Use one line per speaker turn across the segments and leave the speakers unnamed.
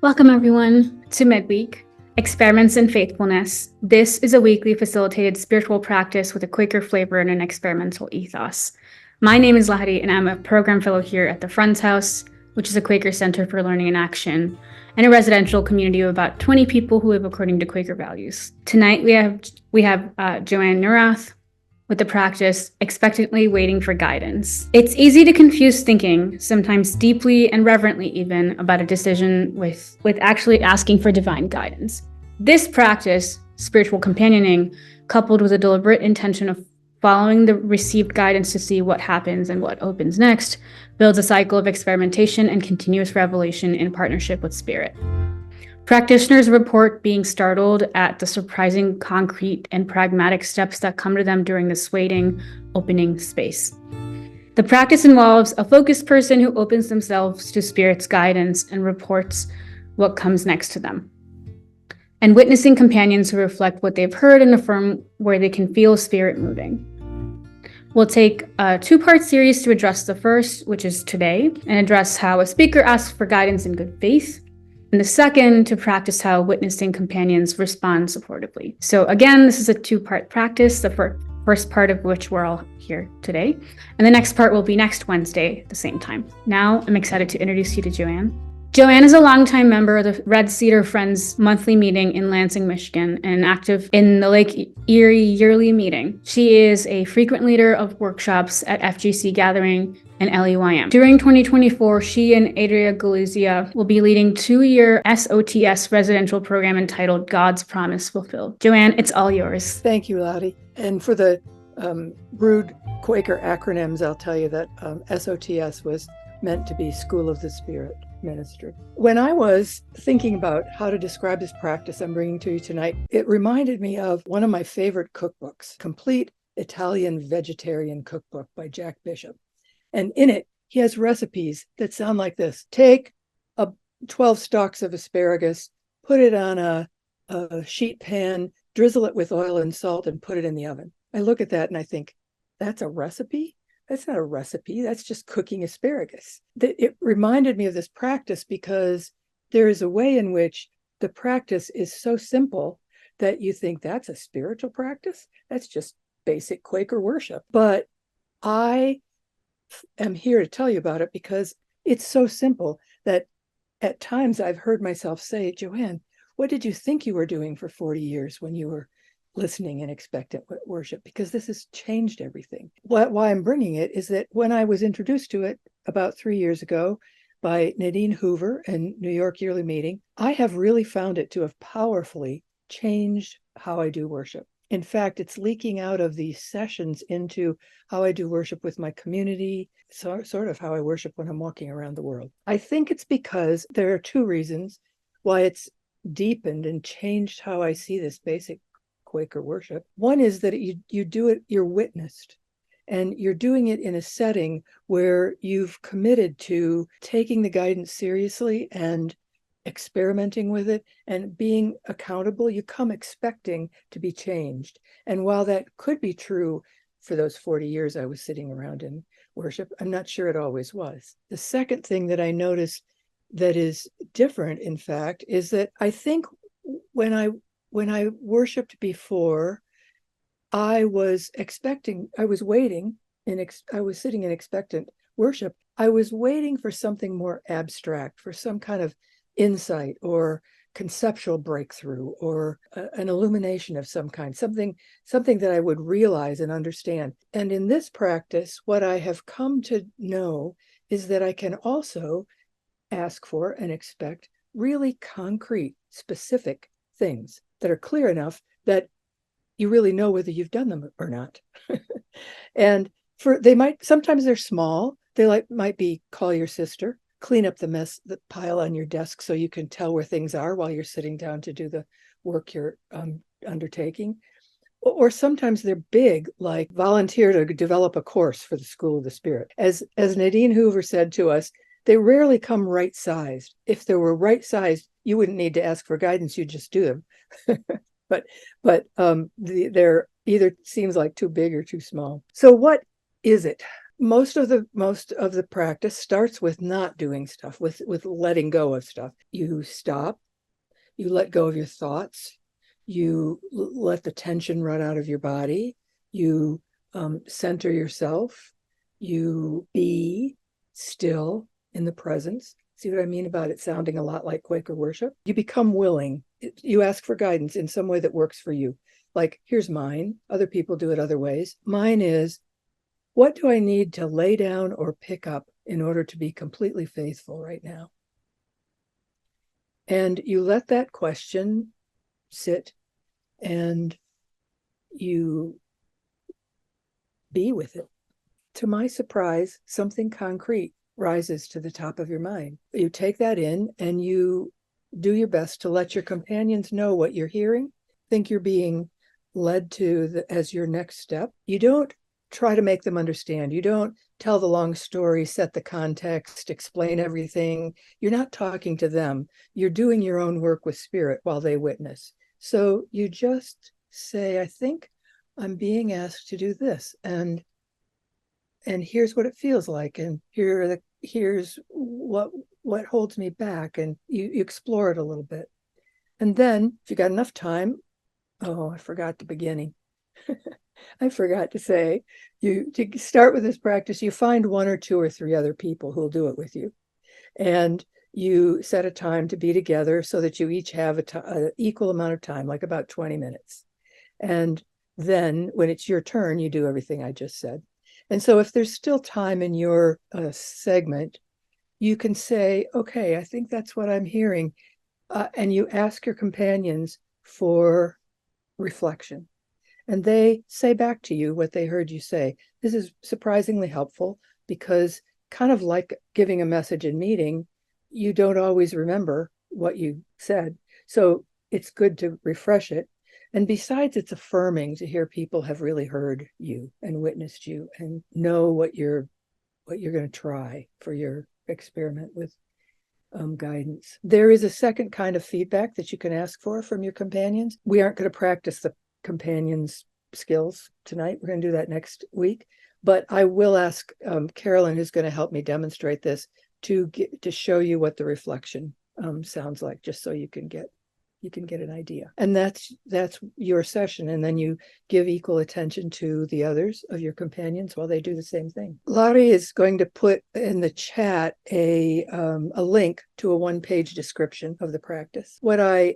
Welcome, everyone, to MIDWEEK, Experiments in Faithfulness. This is a weekly facilitated spiritual practice with a Quaker flavor and an experimental ethos. My name is Lahari, and I'm a program fellow here at the Friends House, which is a Quaker Center for Learning and Action, and a residential community of about 20 people who live according to Quaker values. Tonight, we have Joann Neuroth with the practice Expectantly Waiting for Guidance. It's easy to confuse thinking, sometimes deeply and reverently even, about a decision with actually asking for divine guidance. This practice, spiritual companioning, coupled with a deliberate intention of following the received guidance to see what happens and what opens next, builds a cycle of experimentation and continuous revelation in partnership with spirit. Practitioners report being startled at the surprising concrete and pragmatic steps that come to them during this waiting, opening space. The practice involves a focused person who opens themselves to spirit's guidance and reports what comes next to them, and witnessing companions who reflect what they've heard and affirm where they can feel spirit moving. We'll take a two-part series to address the first, which is today, and address how a speaker asks for guidance in good faith, and the second to practice how witnessing companions respond supportively. So again, this is a two-part practice, the first part of which we're all here today, and the next part will be next Wednesday at the same time. Now I'm excited to introduce you to Joann. Joann is a longtime member of the Red Cedar Friends monthly meeting in Lansing, Michigan, and active in the Lake Erie yearly meeting. She is a frequent leader of workshops at FGC Gathering and LEYM. During 2024, she and Adria Galizia will be leading two-year SOTS residential program entitled God's Promise Fulfilled. Joann, it's all yours.
Thank you, Lottie. And for the rude Quaker acronyms, I'll tell you that SOTS was meant to be School of the Spirit Ministry. When I was thinking about how to describe this practice I'm bringing to you tonight, it reminded me of one of my favorite cookbooks, Complete Italian Vegetarian Cookbook by Jack Bishop. And in it, he has recipes that sound like this. Take 12 stalks of asparagus, put it on a sheet pan, drizzle it with oil and salt, and put it in the oven. I look at that and I think, that's a recipe? That's not a recipe. That's just cooking asparagus. It reminded me of this practice because there is a way in which the practice is so simple that you think that's a spiritual practice. That's just basic Quaker worship. But I am here to tell you about it because it's so simple that at times I've heard myself say, Joann, what did you think you were doing for 40 years when you were listening and expectant worship? Because this has changed everything. Why I'm bringing it is that when I was introduced to it about 3 years ago by Nadine Hoover in New York Yearly Meeting, I have really found it to have powerfully changed how I do worship. In fact, it's leaking out of these sessions into how I do worship with my community, sort of how I worship when I'm walking around the world. I think it's because there are two reasons why it's deepened and changed how I see this basic Quaker worship. One is that you do it, you're witnessed, and you're doing it in a setting where you've committed to taking the guidance seriously and experimenting with it and being accountable. You come expecting to be changed. And while that could be true for those 40 years I was sitting around in worship, I'm not sure it always was. The second thing that I noticed that is different, in fact, is that I think when I worshiped before, I was waiting, I was sitting in expectant worship. I was waiting for something more abstract, for some kind of insight or conceptual breakthrough or an illumination of some kind, something that I would realize and understand. And in this practice, what I have come to know is that I can also ask for and expect really concrete, specific things that are clear enough that you really know whether you've done them or not. And sometimes they're small. They might be call your sister, clean up the mess, the pile on your desk so you can tell where things are while you're sitting down to do the work you're undertaking. Or sometimes they're big, like volunteer to develop a course for the School of the Spirit. As Nadine Hoover said to us, they rarely come right-sized. If they were right-sized, you wouldn't need to ask for guidance, you'd just do them. But they're either seems like too big or too small. So what is it? most of the practice starts with not doing stuff, with letting go of stuff. You stop, you let go of your thoughts, you let the tension run out of your body, you center yourself, you be still in the presence. See what I mean about it sounding a lot like Quaker worship? You become willing. You ask for guidance in some way that works for you. Like, here's mine. Other people do it other ways. Mine is, what do I need to lay down or pick up in order to be completely faithful right now? And you let that question sit and you be with it. To my surprise, something concrete rises to the top of your mind. You take that in and you do your best to let your companions know what you're hearing, think you're being led to as your next step. You don't try to make them understand. You don't tell the long story, set the context, explain everything. You're not talking to them. You're doing your own work with spirit while they witness. So you just say, I think I'm being asked to do this. And here's what it feels like. And here's what holds me back. And you explore it a little bit. And then if you got enough time, oh, I forgot the beginning. I forgot to say, to start with this practice, you find one or two or three other people who'll do it with you. And you set a time to be together so that you each have an equal amount of time, like about 20 minutes. And then when it's your turn, you do everything I just said. And so if there's still time in your segment, you can say, okay, I think that's what I'm hearing. And you ask your companions for reflection. And they say back to you what they heard you say. This is surprisingly helpful because, kind of like giving a message in meeting, you don't always remember what you said. So it's good to refresh it. And besides, it's affirming to hear people have really heard you and witnessed you and know what you're going to try for your experiment with guidance. There is a second kind of feedback that you can ask for from your companions. We aren't going to practice the companions' skills tonight. We're going to do that next week. But I will ask Carolyn, who's going to help me demonstrate this, to show you what the reflection sounds like, just so you can get an idea. And that's your session. And then you give equal attention to the others of your companions while they do the same thing. Laurie is going to put in the chat a link to a one-page description of the practice. What I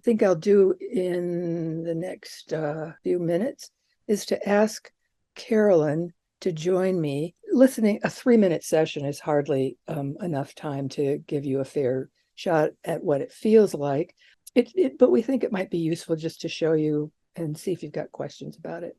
think I'll do in the next few minutes is to ask Carolyn to join me. Listening, a 3-minute session is hardly enough time to give you a fair shot at what it feels like. But we think it might be useful just to show you and see if you've got questions about it.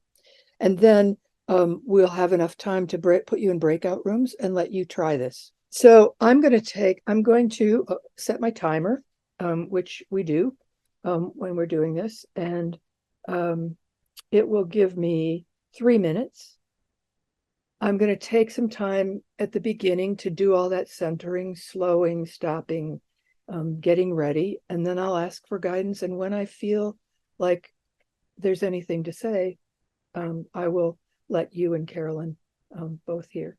And then we'll have enough time to put you in breakout rooms and let you try this. So I'm going to set my timer, which we do when we're doing this. And it will give me 3 minutes. I'm going to take some time at the beginning to do all that centering, slowing, stopping, getting ready, and then I'll ask for guidance. And when I feel like there's anything to say, I will let you and Carolyn both hear.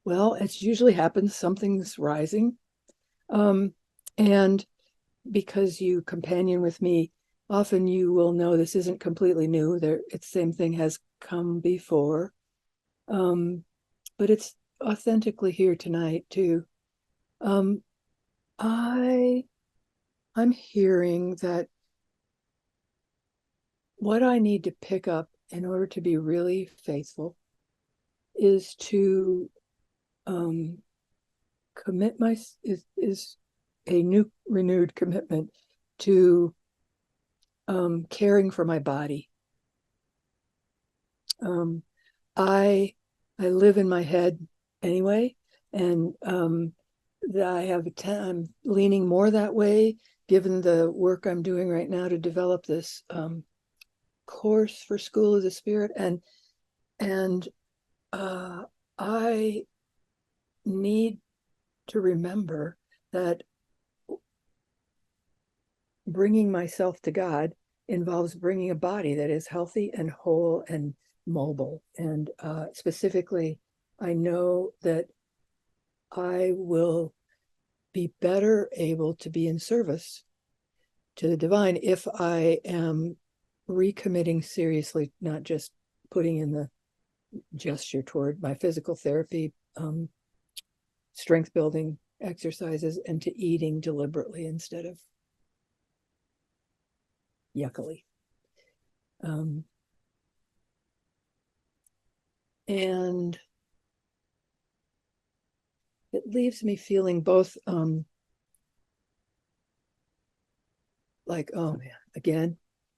Well, it usually happens, something's rising. And because you companion with me often you will know this isn't completely new. It's the same thing has come before, but it's authentically here tonight too. I'm hearing that what I need to pick up in order to be really faithful is to is a new renewed commitment to caring for my body. I live in my head anyway, and I'm leaning more that way, given the work I'm doing right now to develop this course for School of the Spirit, and I need to remember that bringing myself to God involves bringing a body that is healthy and whole and mobile. And specifically, I know that I will be better able to be in service to the divine if I am recommitting seriously, not just putting in the gesture toward my physical therapy, strength building exercises, and to eating deliberately instead of yuckily. And it leaves me feeling both like, oh man, again,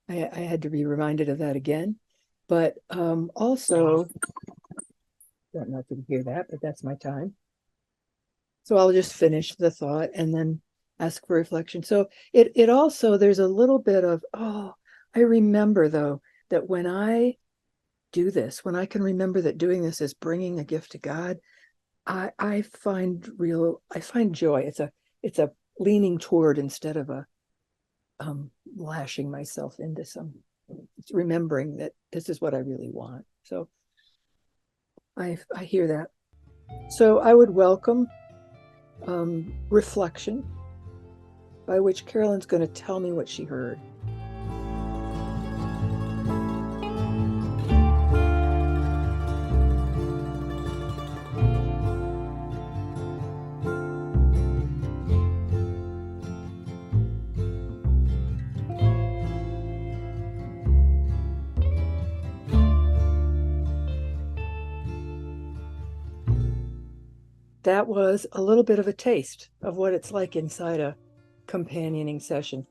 I had to be reminded of that again, but also, don't know if you can hear that, but that's my time. So I'll just finish the thought and then ask for reflection. So it also, there's a little bit of, oh, I remember though, that when I do this, when I can remember that doing this is bringing a gift to God, I find joy. It's a leaning toward instead of a lashing myself into some. It's remembering that this is what I really want. So I hear that. So I would welcome reflection, by which Carolyn's going to tell me what she heard. That was a little bit of a taste of what it's like inside a companioning session.